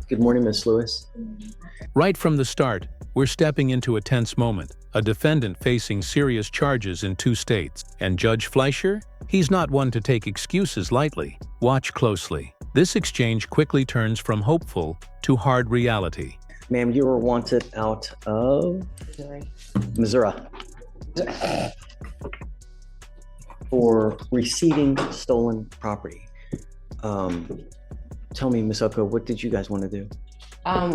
Good morning, Miss Lewis. Right from the start, we're stepping into a tense moment. A defendant facing serious charges in 2 states. And Judge Fleischer? He's not one to take excuses lightly. Watch closely. This exchange quickly turns from hopeful to hard reality. Ma'am, you were wanted out of Missouri for receiving stolen property. Tell me, Ms. Oko, what did you guys want to do?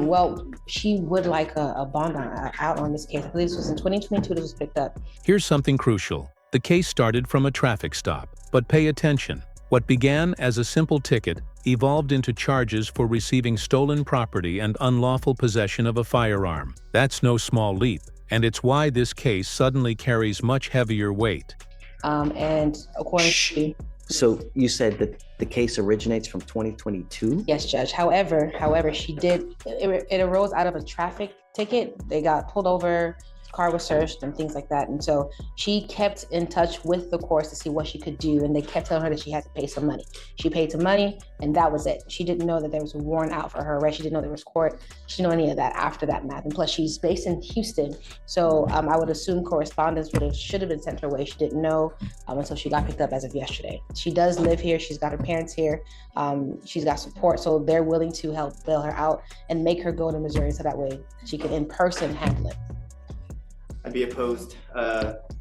Well, she would like a bond out on this case. I believe this was in 2022 this was picked up. Here's something crucial. The case started from a traffic stop. But pay attention. What began as a simple ticket evolved into charges for receiving stolen property and unlawful possession of a firearm. That's no small leap, and it's why this case suddenly carries much heavier weight. And according to... So you said that the case originates from 2022? Yes, Judge. However, she did, it arose out of a traffic ticket. They got pulled over, car was searched and things like that. And so she kept in touch with the courts to see what she could do. And they kept telling her that she had to pay some money. She paid some money and that was it. She didn't know that there was a warrant out for her arrest. She didn't know there was court. She didn't know any of that after that math. And plus she's based in Houston. So I would assume correspondence should have been sent her way. She didn't know until she got picked up as of yesterday. She does live here. She's got her parents here. She's got support. So they're willing to help bail her out and make her go to Missouri so that way she can in person handle it. I'd be opposed,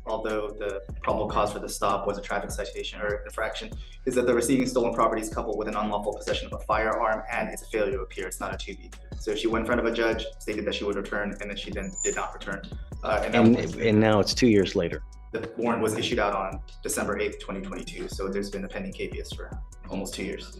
although the probable cause for the stop was a traffic citation or infraction, is that the receiving stolen property is coupled with an unlawful possession of a firearm and it's a failure to appear. It's not a 2B. So if she went in front of a judge, stated that she would return, and then she then did not return. And now it's 2 years later. The warrant was issued out on December 8th, 2022. So there's been a pending habeas for almost 2 years.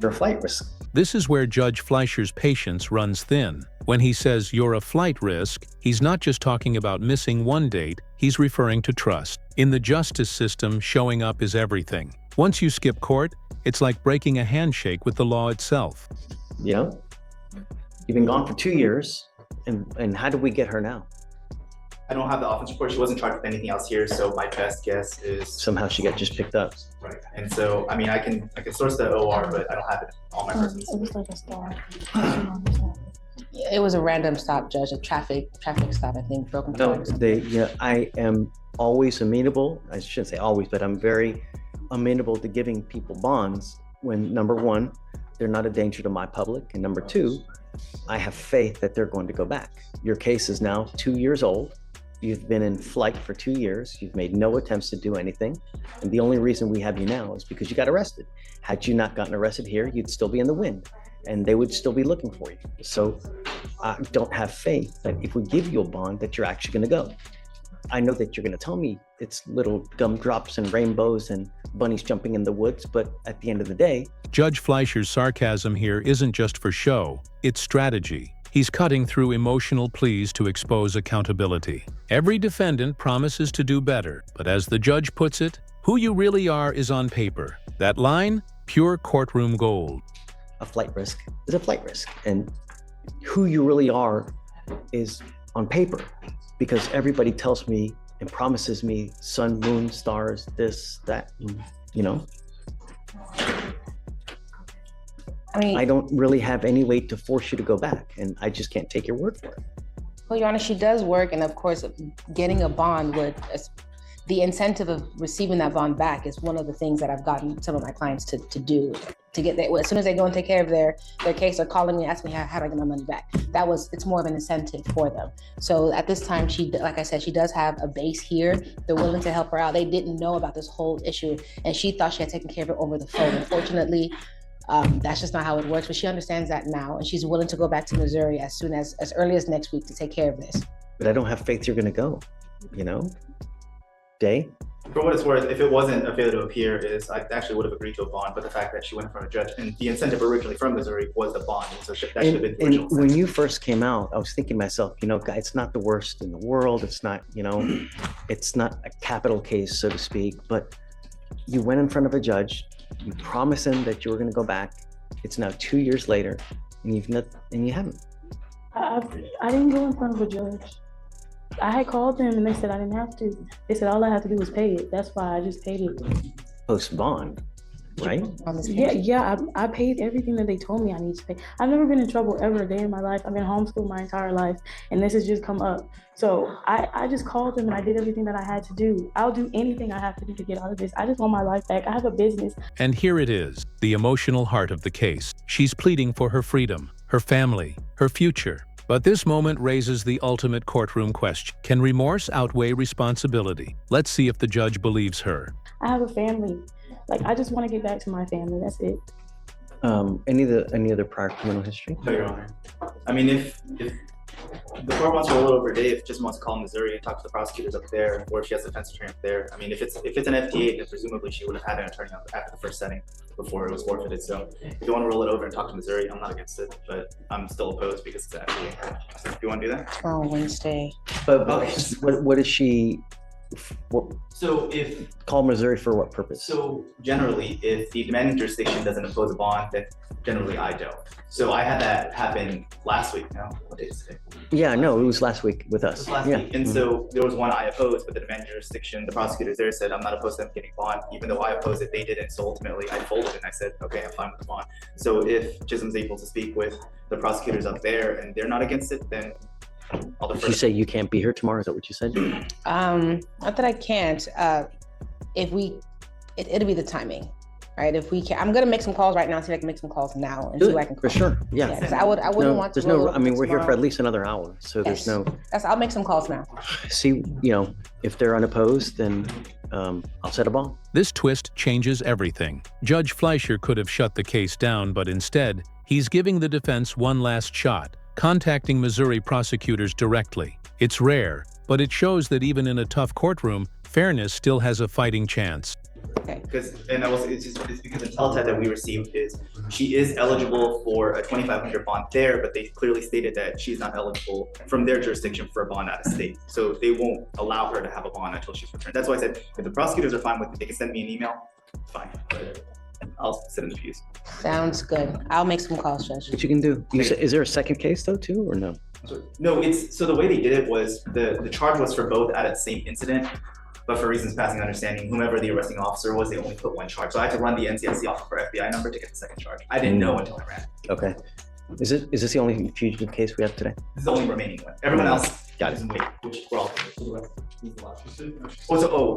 You're a flight risk. This is where Judge Fleischer's patience runs thin. When he says you're a flight risk, he's not just talking about missing one date, he's referring to trust. In the justice system, showing up is everything. Once you skip court, it's like breaking a handshake with the law itself. You know, you've been gone for 2 years, and how did we get her now? I don't have the offense report. She wasn't charged with anything else here, so my best guess is somehow she got just picked up. Right. And so, I mean, I can source the OR, but I don't have it on my person. It was like a star. It was a random stop, Judge, a traffic stop, I think, broken. No, I am always amenable. I shouldn't say always, but I'm very amenable to giving people bonds when, number one, they're not a danger to my public, and number two, I have faith that they're going to go back. Your case is now 2 years old. You've been in flight for 2 years. You've made no attempts to do anything. And the only reason we have you now is because you got arrested. Had you not gotten arrested here, you'd still be in the wind and they would still be looking for you. So I don't have faith that if we give you a bond that you're actually gonna go. I know that you're gonna tell me it's little gumdrops and rainbows and bunnies jumping in the woods, but at the end of the day. Judge Fleischer's sarcasm here isn't just for show, it's strategy. He's cutting through emotional pleas to expose accountability. Every defendant promises to do better, but as the judge puts it, who you really are is on paper. That line, pure courtroom gold. A flight risk is a flight risk, and who you really are is on paper, because everybody tells me and promises me sun, moon, stars, this, that, you know? I mean, I don't really have any way to force you to go back, and I just can't take your word for it. Well, Your Honor, she does work, and of course, getting a bond would, the incentive of receiving that bond back is one of the things that I've gotten some of my clients to do, to get that. As soon as they go and take care of their case, they're calling me, asking me how do I get my money back. It's more of an incentive for them. So at this time, like I said, she does have a base here. They're willing to help her out. They didn't know about this whole issue, and she thought she had taken care of it over the phone. Unfortunately, that's just not how it works, but she understands that now, and she's willing to go back to Missouri as early as next week to take care of this. But I don't have faith you're gonna go, you know? Day? For what it's worth, if it wasn't a failure to appear, I actually would have agreed to a bond, but the fact that she went in front of a judge, and the incentive originally from Missouri was the bond, so that should have been the original. And when you first came out, I was thinking to myself, you know, guys, it's not the worst in the world, it's not, you know, it's not a capital case, so to speak, but you went in front of a judge, you promised him that you were gonna go back, it's now 2 years later, and you haven't. I didn't go in front of a judge. I had called them and they said I didn't have to. They said all I have to do was pay it. That's why I just paid it. Post bond. right? on this Yeah, case? yeah, I paid everything that they told me I need to pay. I've never been in trouble ever a day in my life. I've been homeschooled my entire life, and this has just come up. So I just called them and I did everything that I had to do. I'll do anything I have to do to get out of this. I just want my life back. I have a business. And here it is, the emotional heart of the case. She's pleading for her freedom, her family, her future. But this moment raises the ultimate courtroom question. Can remorse outweigh responsibility? Let's see if the judge believes her. I have a family. Like, I just want to get back to my family. That's it. Any other prior criminal history? No, Your Honor. I mean, if the court wants to roll over today, if it just wants to call Missouri and talk to the prosecutors up there, or if she has a defense attorney up there. I mean, if it's an FTA, then presumably she would have had an attorney after the first setting before it was forfeited. So if you want to roll it over and talk to Missouri, I'm not against it, but I'm still opposed because it's an FTA. So if you want to do that? Oh, Wednesday. But what is she? What, So if call Missouri for what purpose? So generally, if the demanding jurisdiction doesn't impose a bond, then generally I don't. So I had that happen last week. Now, what day is today? Yeah, no, it was last week with us. It was last Yeah. week. And so there was one I opposed, but the demanding jurisdiction, the prosecutors there said, I'm not opposed to them getting bond. Even though I opposed it, they didn't. So ultimately I folded and I said, okay, I'm fine with the bond. So if Chisholm's able to speak with the prosecutors up there and they're not against it, then I'll Did defer. you say you can't be here tomorrow? Is that what you said? Not that I can't. It'll be the timing, right? If we can, I'm gonna make some calls right now. See if I can make some calls now and see Do who I it, can for call. sure. Yeah. Because I wouldn't want to. There's no. roll I mean, we're here for tomorrow. at least another hour, so there's Yes. no. I'll make some calls now. See, if they're unopposed, then I'll set a ball. This twist changes everything. Judge Fleischer could have shut the case down, but instead, he's giving the defense one last shot, contacting Missouri prosecutors directly. It's rare, but it shows that even in a tough courtroom, fairness still has a fighting chance. Okay. It's because the telltale that we received is she is eligible for a $2,500 bond there, but they clearly stated that she's not eligible from their jurisdiction for a bond out of state. So they won't allow her to have a bond until she's returned. That's why I said if the prosecutors are fine with it, they can send me an email. Fine, but I'll sit in the pews. Sounds good. I'll make some calls, Judge. What you can do? Is there a second case though, too, or no? No, so the way they did it was the charge was for both at the same incident, but for reasons passing understanding, whomever the arresting officer was, they only put one charge. So I had to run the NCIC off of her FBI number to get the second charge. I didn't know until I ran. Okay. Is this the only fugitive case we have today? This is the only remaining one. Everyone else Got it. is in wait, which we're all.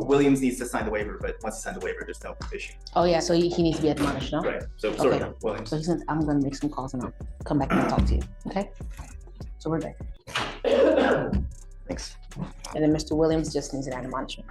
Williams needs to sign the waiver, but once he signs the waiver, there's no issue. Oh yeah, so he needs to be admonished, no? Right. So sorry, Okay. Williams. So I'm gonna make some calls and I'll come back and talk to you. Okay? So we're good. Thanks. And then Mr. Williams just needs an admonishment.